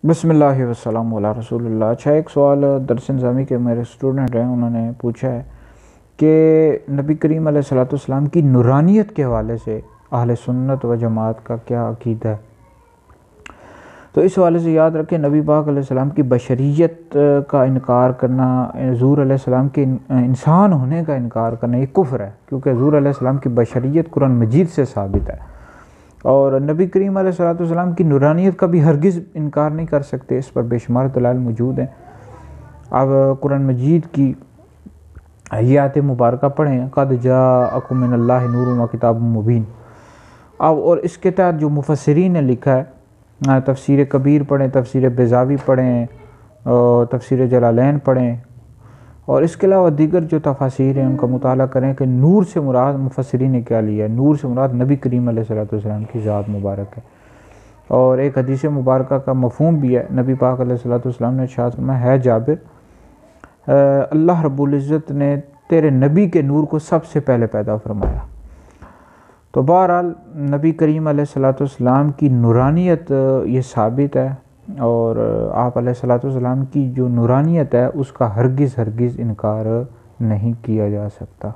بسم اللہ والسلام علی رسول اللہ۔ اچھا، ایک سوال درس نظامی کے میرے اسٹوڈنٹ ہیں، انہوں نے پوچھا ہے کہ نبی کریم علیہ الصلوۃ والسلام کی نورانیت کے حوالے سے اہل سنت و جماعت کا کیا عقیدہ ہے۔ تو اس حوالے سے یاد رکھیں، نبی پاک علیہ السلام کی بشریت کا انکار کرنا، حضور علیہ السلام کے انسان ہونے کا انکار کرنا، یہ کفر ہے، کیونکہ حضور علیہ السلام کی بشریت قرآن مجید سے ثابت ہے، اور نبی کریم علیہ الصلوۃ والسلام کی نورانیت کا بھی ہرگز انکار نہیں کر سکتے۔ اس پر بے شمار دلائل موجود ہیں۔ اب قرآن مجید کی آیات مبارکہ پڑھیں، قد جاءکم من اللہ نور و کتاب مبین۔ اب اور اس کے تحت جو مفسرین نے لکھا ہے، تفسیر کبیر پڑھیں، تفسیر بیضاوی پڑھیں، تفسیر جلالین پڑھیں، اور اس کے علاوہ دیگر جو تفاسیر ہیں ان کا مطالعہ کریں کہ نور سے مراد مفسرین نے کیا لیا ہے۔ نور سے مراد نبی کریم علیہ الصلوۃ والسلام کی ذات مبارک ہے، اور ایک حدیث مبارکہ کا مفہوم بھی ہے۔ نبی پاک علیہ الصلوۃ والسلام نے ارشاد فرمایا ہے جابر، اللہ رب العزت نے تیرے نبی کے نور کو سب سے پہلے پیدا فرمایا۔ تو بہرحال نبی کریم علیہ الصلوۃ والسلام کی نورانیت یہ ثابت ہے، اور آپ علیہ الصلوۃ والسلام کی جو نورانیت ہے اس کا ہرگز انکار نہیں کیا جا سکتا۔